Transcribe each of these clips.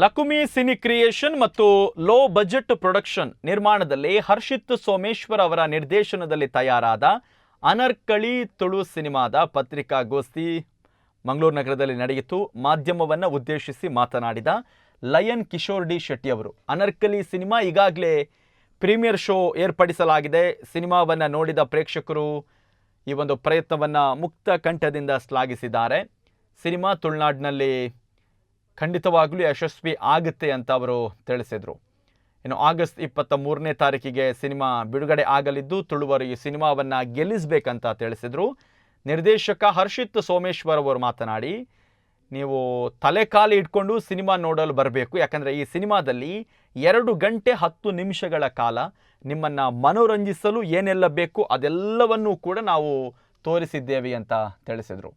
Lakumi cine creation ಮತ್ತು low budget production ನಿರ್ಮಾಣದಲ್ಲಿ ಹರ್ಷಿತ್ ಸೋಮೇಶ್ವರ್ ಅವರ ನಿರ್ದೇಶನದಲ್ಲಿ ತಯಾರಾದ ಅನರ್ಕಳಿ ತುಳು ಸಿನಿಮಾದ ಪತ್ರಿಕಾಗೋಷ್ಠಿ ಮಂಗಳೂರು ನಗರದಲ್ಲಿ ನಡೆಯಿತು. ಮಾಧ್ಯಮವನ್ನು ಉದ್ದೇಶಿಸಿ ಮಾತನಾಡಿದ ಲಯನ್ ಕಿಶೋರ್ ಡಿ ಶೆಟ್ಟಿ ಅವರು, ಅನರ್ಕಲಿ ಸಿನಿಮಾ ಈಗಾಗಲೇ ಪ್ರೀಮಿಯರ್ ಶೋ ಏರ್ಪಡಿಸಲಾಗಿದೆ. ಸಿನಿಮಾವನ್ನು ನೋಡಿದ ಪ್ರೇಕ್ಷಕರು ಈ ಒಂದು ಪ್ರಯತ್ನವನ್ನು ಮುಕ್ತ ಕಂಠದಿಂದ ಶ್ಲಾಘಿಸಿದ್ದಾರೆ. ಸಿನಿಮಾ ತುಳುನಾಡಿನಲ್ಲಿ ಖಂಡಿತವಾಗಲೂ ಯಶಸ್ವಿ ಆಗುತ್ತೆ ಅಂತ ಅವರು ತಿಳಿಸಿದರು. ಇನ್ನು ಆಗಸ್ಟ್ 23ನೇ ತಾರೀಕಿಗೆ ಸಿನಿಮಾ ಬಿಡುಗಡೆ ಆಗಲಿದ್ದು ತುಳುವರು ಈ ಸಿನಿಮಾವನ್ನು ಗೆಲ್ಲಿಸಬೇಕಂತ ತಿಳಿಸಿದರು. ನಿರ್ದೇಶಕ ಹರ್ಷಿತ್ ಸೋಮೇಶ್ವರ್ ಅವರು ಮಾತನಾಡಿ, ನೀವು ತಲೆ ಕಾಲು ಇಟ್ಕೊಂಡು ಸಿನಿಮಾ ನೋಡಲು ಬರಬೇಕು. ಯಾಕಂದರೆ ಈ ಸಿನಿಮಾದಲ್ಲಿ 2 ಗಂಟೆ 10 ನಿಮಿಷಗಳ ಕಾಲ ನಿಮ್ಮನ್ನು ಮನೋರಂಜಿಸಲು ಏನೆಲ್ಲ ಬೇಕು ಅದೆಲ್ಲವನ್ನೂ ಕೂಡ ನಾವು ತೋರಿಸಿದ್ದೇವೆ ಅಂತ ತಿಳಿಸಿದರು.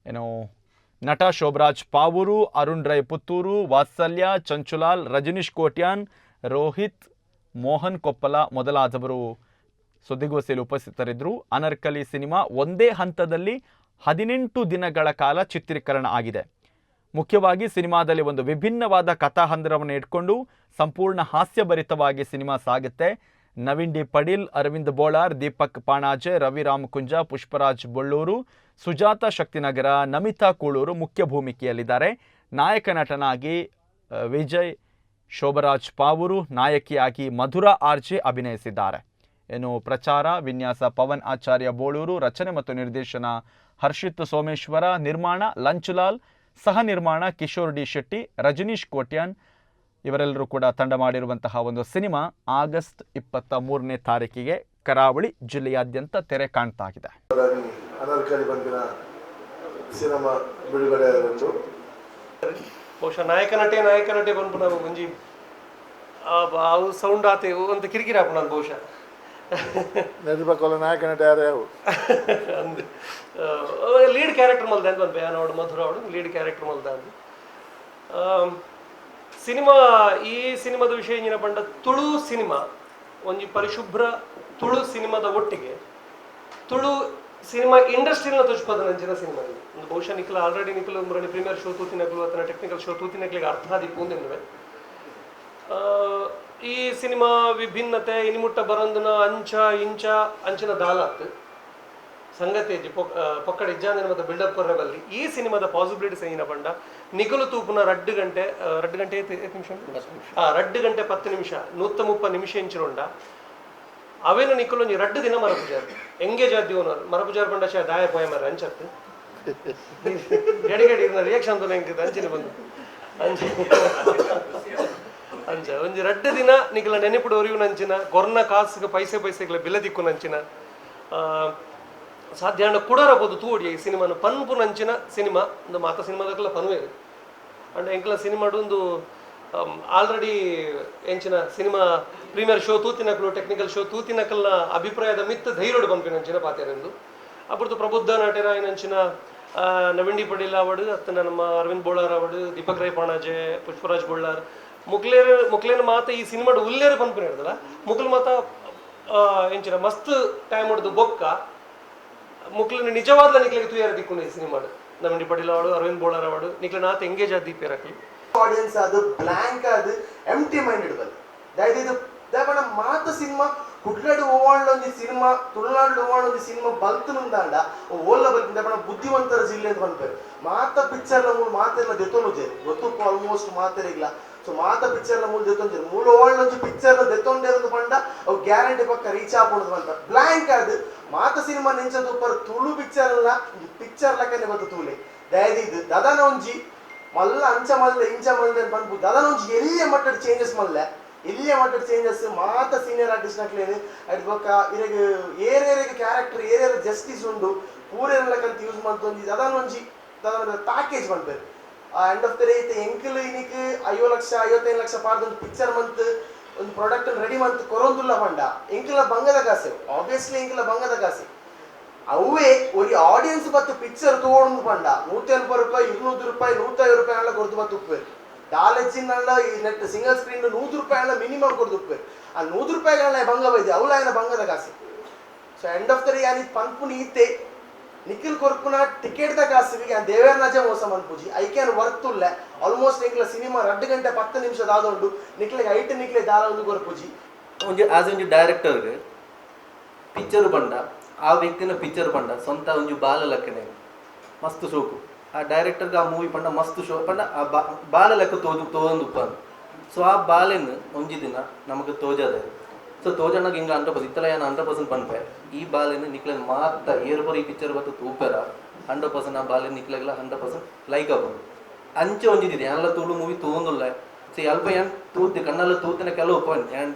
ಏನು ನಟ ಶೋಭರಾಜ್ ಪಾವೂರು, ಅರುಣ್ ರೈ ಪುತ್ತೂರು, ವಾತ್ಸಲ್ಯ, ಚಂಚುಲಾಲ್, ರಜನೀಶ್ ಕೋಟ್ಯಾನ್, ರೋಹಿತ್, ಮೋಹನ್ ಕೊಪ್ಪಲ ಮೊದಲಾದವರು ಸುದ್ದಿಗೋಷ್ಠಿಯಲ್ಲಿ ಉಪಸ್ಥಿತರಿದ್ದರು. ಅನರ್ಕಲಿ ಸಿನಿಮಾ ಒಂದೇ ಹಂತದಲ್ಲಿ 18 ದಿನಗಳ ಕಾಲ ಚಿತ್ರೀಕರಣ ಆಗಿದೆ. ಮುಖ್ಯವಾಗಿ ಸಿನಿಮಾದಲ್ಲಿ ಒಂದು ವಿಭಿನ್ನವಾದ ಕಥಾಹಂದರವನ್ನು ಇಟ್ಕೊಂಡು ಸಂಪೂರ್ಣ ಹಾಸ್ಯಭರಿತವಾಗಿ ಸಿನಿಮಾ ಸಾಗುತ್ತೆ. ನವೀನ್ ಡಿ ಪಡೀಲ್, ಅರವಿಂದ್ ಬೋಳಾರ್, ದೀಪಕ್ ಪಾಣಾಜೆ, ರವಿ ರಾಮಕುಂಜ, ಪುಷ್ಪರಾಜ್ ಬೊಳ್ಳೂರು, ಸುಜಾತ ಶಕ್ತಿನಗರ, ನಮಿತಾ ಕೂಳೂರು ಮುಖ್ಯ ಭೂಮಿಕೆಯಲ್ಲಿದ್ದಾರೆ. ನಾಯಕ ನಟನಾಗಿ ವಿಜಯ್ ಶೋಭರಾಜ್ ಪಾವೂರು, ನಾಯಕಿಯಾಗಿ ಮಧುರಾ ಆರ್ಜೆ ಅಭಿನಯಿಸಿದ್ದಾರೆ. ಇನ್ನು ಪ್ರಚಾರ ವಿನ್ಯಾಸ ಪವನ್ ಆಚಾರ್ಯ ಬೋಳೂರು, ರಚನೆ ಮತ್ತು ನಿರ್ದೇಶನ ಹರ್ಷಿತ್ ಸೋಮೇಶ್ವರ, ನಿರ್ಮಾಣ ಲಂಚುಲಾಲ್, ಸಹ ನಿರ್ಮಾಣ ಕಿಶೋರ್ ಡಿ ಶೆಟ್ಟಿ, ರಜನೀಶ್ ಕೋಟ್ಯಾನ್ ಇವರೆಲ್ಲರೂ ಕೂಡ ತಂಡ ಮಾಡಿರುವಂತಹ ಒಂದು ಸಿನಿಮಾ ಆಗಸ್ಟ್ 23ನೇ ತಾರೀಕಿಗೆ ಕರಾವಳಿ ಜಿಲ್ಲೆಯಾದ್ಯಂತ ತೆರೆ ಕಾಣ್ತಾ ಇದೆ. ಅನರ್ಕಲಿ ಬಂದಿನ ಸಿನಿಮಾ ಬಿಡುಗಡೆ ಆಯಿತು. ಬಹುಶಃ ನಾಯಕ ನಟೆ ಬಂದ್ಬಿಟ್ಟು ನಾವು ಒಂಜಿ ಅವು ಸೌಂಡ್ ಆತೇವು ಅಂತ ಕಿರಿಕಿರಿ ಹಾಕು ನಾನು ಬಹುಶಃ ನಿರ್ಮಾಪಕರು ನಾಯಕ ನಟ ಯಾರು ಅಂದು ಲೀಡ್ ಕ್ಯಾರೆಕ್ಟರ್ ಮಲ್ದ ಅಂತ ಒಂದು ಬೇನ ಅವಡು ಮಧುರ ಅವಡು ಲೀಡ್ ಕ್ಯಾರೆಕ್ಟರ್ ಮಲ್ದ ಅಂದು ಸಿನಿಮಾ ಈ ಸಿನಿಮಾದ ವಿಷಯ ಏನ ಬಂಡ ತುಳು ಸಿನಿಮಾ ಒಂಜಿ ಪರಿಶುಭ್ರ ತುಳು ಸಿನಿಮಾದ ಒಟ್ಟಿಗೆ ತುಳು ಸಿನಿಮಾ ಇಂಡಸ್ಟ್ರಿನ ತುಚ್ಪದನಂಚಿನ ಸಿನಿಮಾ ಇದು ಒಂದು ಬಹುಶಃ ನಿಖಿಲ ಆಲ್ರೆಡಿ ನಿಖಿಲ ಒಂದು ಪ್ರೀಮಿಯರ್ ಶೋ ತೂತಿನಕ್ಲು ಅಥವಾ ಟೆಕ್ನಿಕಲ್ ಶೋ ತೂತಿನಕ್ಲಿಗೆ ಅರ್ಥ ಆದಿಪ್ಪುಂದಿವೆ. ಈ ಸಿನಿಮಾ ವಿಭಿನ್ನತೆ ಇನಿಮುಟ್ಟ ಬರಂದನ ಅಂಚಿನ ದಾಲಾತ್ ಸಂಗತಿ ಪೊಕ್ಕಡ ಇಜ್ಜಾಂದಿನ ಮತ್ತು ಬಿಲ್ಡಪ್ ಕೊರ್ರೆಬಲ್ಲಿ ಈ ಸಿನಿಮಾದ ಪಾಸಿಬಿಲಿಟೀಸ್ ಏನ ಬಂಡ ನಿಖಲು ತೂಪುನ 2 ಗಂಟೆ 10 ನಿಮಿಷ 130 ನಿಮಿಷ ಇಂಚಿನೊಂಡ ಅವೇನು ನಿಖಲು 2 ದಿನ ಮರಪುಜಾರ್ ಎಂಗೇಜ್ ಆದ್ದಿ ಓನರ್ ಮರಪುಜಾರ್ ಬಂಡ ಶಾ ದಾಯ ಪೋಯ ಮರ ಅಂಚತ್ತು ಎಡಿಗಡಿ ರಿಯಾಕ್ಷನ್ ತೋನ ಹೆಂಗೆ ಅಂಚಿನ ಬಂದು ಅಂಚ ಒಂಜಿ 2 ದಿನ ನಿಖಲ ನೆನಪಿಡು ಒರಿವು ನಂಚಿನ ಕೊರ್ನ ಕಾಸಿಗೆ ಪೈಸೆಗಳ ಬಿಲ ದಿಕ್ಕು ನಂಚಿನ ಸಾಧ್ಯ ಕುಡರಬಹುದು ತೂಡಿ ಈ ಸಿನಿಮಾನ ಪನ್ಪು ನಂಚಿನ ಸಿನಿಮಾ ಒಂದು ಮಾತ ಸಿನಿಮಾದಕ್ಕೆಲ್ಲ ಪನ್ವೇ ಅಂಡ್ ಎಂಕ್ಲ ಸಿನಿಮಾಡು ಒಂದು ಆಲ್ರೆಡಿ ಎಂಚಿನ ಸಿನಿಮಾ ಪ್ರೀಮಿಯರ್ ಶೋ ತೂತಿನಕಲು ಟೆಕ್ನಿಕಲ್ ಶೋ ತೂತಿನಕಲ್ನ ಅಭಿಪ್ರಾಯದ ಮಿತ್ತ ಧೈರ್ಯಡು ಪಂಪಿನ ಅಂಚಿನ ಪಾತೆರೆಂದು ಅಪ್ಪುದು ಪ್ರಬುದ್ಧ ನಟರ ನಂಚಿನ ನವೀನ್ ಡಿ ಪಡೀಲ್ ಅವಡು ಅತ್ತನ ನಮ್ಮ ಅರವಿಂದ್ ಬೋಳಾರ್ ಅವಡು ದೀಪಕ್ ರೈ ಪಾಣಾಜೆ ಪುಷ್ಪರಾಜ್ ಬೊಳ್ಳಾರ್ ಮುಕ್ಲೇನ ಮಾತ ಈ ಸಿನಿಮಾಡು ಉಲ್ಲೇರು ಪಂಪಿನ ಇರ್ತಲ್ಲ ಮುಕ್ಲು ಮಾತ ಎಂಚಿನ ಮಸ್ತ್ ಟೈಮ್ ಹೊಡೆದು ಬೊಕ್ಕ ಮುಕ್ಲಿನ ನಿಜವಾದ ನಿಕ್ಲಿಗೆ ತುಯಾರ ದಿಕ್ಕೊಂಡು ಈ ಸಿನಿಮಾಡು ನವೀನ್ ಡಿ ಪಡೀಲ್ ಅವಡು ಅರವಿಂದ್ ಬೋಳಾರ್ ಅವಡು ನಿಕ್ಲ ನಾತ ಎಂಗೇಜ್ ಆದ ದೀಪಿರಕಿ ಆಡಿಯನ್ಸ್ ಅದು ಬ್ಲಾಂಕ್ ಅದು ಎಂಟಿ ಮೈಂಡ್ ಇಡಬಲ್ಲ ದಯದು ಇದು ದಯಪಡ ಮಾತ ಸಿನಿಮಾ ಕುಡ್ಲಾಡು ಓವಾಂಡೊಂದು ಸಿನಿಮಾ ತುಳುನಾಡು ಓವಾಂಡೊಂದು ಸಿನಿಮಾ ಬಲ್ತನುಂದಾಂಡ ಓಲ್ಲ ಬಲ್ತಿಂದ ದಯಪಡ ಬುದ್ಧಿವಂತರ ಜಿಲ್ಲೆ ಅಂತ ಬಂದ್ಪೇರು ಮಾತ ಪಿಕ್ಚರ್ನ ಮೂಲ ಮಾತೆಲ್ಲ ದೆತ್ತೊಂಡುಜೇರು ಗೊತ್ತು ಆಲ್ಮೋಸ್ಟ್ ಮಾತೆರಿಗಿಲ್ಲ. ಸೊ ಮಾತ ಪಿಕ್ಚರ್ನ ಮೂಲ ದೆತ್ತೊಂಜೇರು ಮೂಲ ಓವಾಂಡೊಂದು ಪಿಕ್ಚರ್ನ ದೆತ್ತೊಂಡೇರಂದು ಬಂಡ ಅವು ಗ್ಯಾರಂಟಿ ಪಕ್ಕ ರೀಚ್ ಆಗ್ಬೋದು ಅಂತ ಬ್ಲಾಂಕ್ ಅದು ಮಾತ ಸಿನಿಮಾ ನೆಂಚದು ಪರ್ ತುಳು ಪಿಕ್ಚರ್ ಲೆಕ್ಕನೆ ಗೊತ್ತು ತೂಲೆ ದಯದಿದ್ದು ದದನ ಒಂಜಿ ಮಲ್ಲ ಅಂಚ ಮಲ್ಲೆ ಇಂಚ ಮಲ್ಲೆ ಬಂದ್ಬು ದದನ ಒಂಜಿ ಎಲ್ಲಿಯ ಮಟ್ಟದ ಚೇಂಜಸ್ ಮಲ್ಲೆ ಎಲ್ಲಿಯ ಮಟ್ಟದ ಚೇಂಜಸ್ ಮಾತ ಸೀನಿಯರ್ ಆರ್ಟಿಸ್ಟ್ ನಕ್ಲೇನು ಅಡ್ ಬೊಕ್ಕ ಇರಗೆ ಏರೇರಿಗೆ ಕ್ಯಾರೆಕ್ಟರ್ ಏರಿಯರ್ ಜಸ್ಟಿಸ್ ಉಂಡು ಪೂರೇನ ಲೆಕ್ಕಂತ ಯೂಸ್ ಮಾಡ್ತೊಂದು ದದನ ಒಂಜಿ ದದನ ಪ್ಯಾಕೇಜ್ ಬಂದ್ಪೇರು ಎಂಡ್ ಆಫ್ ದ ಡೇ ಎಂಕಲ್ ಇನಿಕ್ 5 ಲಕ್ಷ 55 ಲಕ್ಷ ಪಾರ್ದೊಂದು ಪಿಕ್ಚರ್ ಮಂತ್ ಒಂದು ಪ್ರಾಡಕ್ಟ್ ರೆಡಿ ಮಂತ್ ಕೊರೊಂದುಲ್ಲ ಪಂಡ ಎಂಕಲ ಬಂಗದ ಕಾಸೆ ಆಬ್ವಿಯಸ್ಲಿ ಎಂಕಲ ಬಂಗದ ಕಾಸೆ ಅವೇ ഒരു ಆಡಿಯನ್ಸ್ ಬತ್ತು ಪಿಕ್ಚರ್ ತೋಡೊಂದು ಪಂಡ 180 ರೂಪಾಯಿ 200 ರೂಪಾಯಿ 150 ರೂಪಾಯಿ ಎಲ್ಲ ಕೊಡ್ದು ಬತ್ತು ಉಪ್ಪೇರು ದಾಲೆಚ್ಚಿನಲ್ಲ ಈ ನೆಟ್ ಸಿಂಗಲ್ ಸ್ಕ್ರೀನ್ 100 ರೂಪಾಯಿ ಎಲ್ಲ ಮಿನಿಮಮ್ ಕೊಡ್ದು ಉಪ್ಪೇರು ಆ 100 ರೂಪಾಯಿಗಳ ಬಂಗ ಬೈದೆ ಅವಳ ಬಂಗದ ಕಾಸೆ. So end of the day ಯಾನಿ ಪನ್ಪುನಿ ಇತ್ತೆ ನಿಖಿಲ್ ಕೊರ್ಪುನ ಟಿಕೆಟ್ ದ ಕಾಸಿಗೆ ದೇವೇರ್ನಾಜೆ ಮೋಸ ಮನ್ಪುಜಿ ಐಕ್ಯಾನ್ ವರ್તુಲ್ಲ ಆಲ್ಮೋಸ್ಟ್ ನಿಕ್ಲ ಸಿನಿಮಾ 2 ಗಂಟೆ 10 ನಿಮಿಷ ದಾದೊಂಡು ನಿಕ್ಲಿಗೆ ಐಟ್ ನಿಕ್ಲೆ ದಾಲ ಒಂದು ಕೊರ್ಪುಜಿ ಒಂಜಿ ಆಸ್ ಒಂಜಿ ಡೈರೆಕ್ಟರ್ಗೆ ಪಿಕ್ಚರ್ ಬಂಡ ಆ ವ್ಯಕ್ತಿನ ಪಿಕ್ಚರ್ ಬಂಡ ಸ್ವಂತ ಒಂಜಿ ಬಾಲ ಲೆಕ್ಕನೆ ಮಸ್ತ್ ಶೋಕು ಆ ಡೈರೆಕ್ಟರ್ಗೆ ಆ ಮೂವಿ ಪಂಡ ಮಸ್ತ್ ಶೋ ಪಂಡ ಆ ಬಾಲ ಲೆಕ್ಕ ತೋಂದು ಉಪ್ಪಂದು ಸೊ ಆ ಬಾಲೆನ್ ಒಂಜಿ ದಿನ ನಮಗೆ ತೋಜದೆ ಸೊ ತೋಜಣ್ಣಗೆ ಹಿಂಗೆ 100% ಇತ್ತಲ ಏನು 100% ಪನ್ಪೆ ಈ ಬಾಲೆನ್ ನಿಕ್ಲೆ ಮಾತ ಏರ್ಬರ್ ಈ ಪಿಕ್ಚರ್ ಬತ್ತು ತೂಪೆರ 100% ಆ ಬಾಲೆನ್ ನಿಕ್ಲೆಲ್ಲ 100% ಲೈಕ್ ಆಗೋದು ಅಂಚೆ ಒಂಜಿದಿದೆ ಎಲ್ಲ ತುಳು ಮೂವಿ ತೋಂದುಲ್ಲ ಸೊ ಅಲ್ಪ ಏನು ತೂತಿ ಕಣ್ಣಲ್ಲ ತೂತಿನ ಕೆಲವು ಪಾಯಿಂಟ್ ಏನು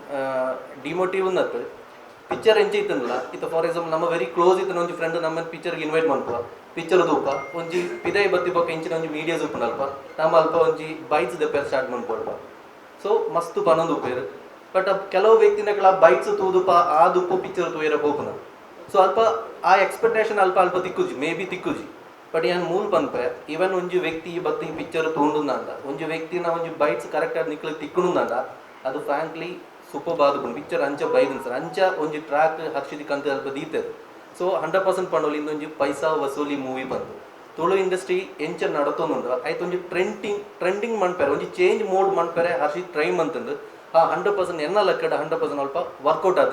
ಡಿಮೋಟಿವ್ ಅನ್ನತ್ತು ಪಿಕ್ಚರ್ ಎಂಚೆ ಇತ್ತನಲ್ಲ ಇತ್ತು ಫಾರ್ ಎಕ್ಸಾಂಪಲ್ ನಮ್ಮ ವೆರಿ ಕ್ಲೋಸ್ ಇತ್ತು ಒಂಜಿ ಫ್ರೆಂಡ್ ನಮ್ಮ ಪಿಕ್ಚರ್ಗೆ ಇನ್ವೈಟ್ ಮಾಡ್ಪ ಪಿಕ್ಚರ್ ದೂಪ ಒಂಜಿ ಪಿದೈ ಬತ್ತಿ ಪಕ್ಕ ಇಂಚಿನ ಒಂಜಿ ಮೀಡಿಯಾಸ್ ಉಪ್ಪನಲ್ಪ ನಮ್ಮ ಅಲ್ಪ ಒಂಜಿ ಬೈಕ್ಸ್ ದೆಪ್ಪೇರ್ ಸ್ಟಾರ್ಟ್ ಮಾಡ್ಕೊಳ್ಪ ಸೊ ಮಸ್ತ್ ಪನೊಂದು ಉಪ್ಪೇರು ಬಟ್ ಕೆಲವು ವ್ಯಕ್ತಿನಗಳ ಬೈಕ್ಸ್ ತೂದುಪ ಆ ದುಪ್ಪು ಪಿಕ್ಚರ್ ತೂಯರ ಹೋಪನ ಸೊ ಅಲ್ಪ ಆ ಎಕ್ಸ್ಪೆಕ್ಟೇಷನ್ ಅಲ್ಪ ತಿಕ್ಕುಜಿ ಮೇ ಬಿ ತಿಕ್ಕುಜಿ ಬಟ್ ಏನು ಮೂಲ್ ಪನ್ಪೆ ಈವನ್ ಒಂಜಿ ವ್ಯಕ್ತಿ ಬತ್ತಿ ಪಿಕ್ಚರ್ ತೋಂಡುಂದಂಡ ಒಂಜಿ ವ್ಯಕ್ತಿನ ಒಂಜಿ ಬೈಕ್ಸ್ ಕರೆಕ್ಟ್ ಆಗಿ ನಿಕ್ಲಿಗೆ ತಿಕ್ಕುಂದಂಡ ಅದು ಫ್ರಾಂಕ್ಲಿ ಸೂಪರ್ ಬಾದುಕೊಂಡು ಪಿಕ್ಚರ್ ಅಂಚ ಬೈದನ್ ಸರ್ ಅಂಚ ಒಂಜಿ ಟ್ರ್ಯಾಕ್ ಹರ್ಷಿದಿಕ್ ಅಂತ ಅಲ್ಪ ದೀತದೆ ಸೊ 100% ಪಂಡೋಲಿ ಇಂದೊಂಜಿ ಪೈಸಾ ವಸೂಲಿ ಮೂವಿ ಬಂತು ತುಳು ಇಂಡಸ್ಟ್ರಿ ಎಂಚ ನಡತೊಂದುಂಡು ಆಯ್ತು ಒಂಜಿ ಟ್ರೆಂಡಿಂಗ್ ಮನ್ಪೆರೆ ಒಂಜಿ ಚೇಂಜ್ ಮೋಡ್ ಮನ್ಪೆರೆ ಹರ್ಷಿತ್ ಟ್ರೈ ಮಂತಂದು ಆ 100% ಎನ್ನ ಲೆಕ್ಕಡ 100% ಅಲ್ಪ ವರ್ಕೌಟ್ ಆದ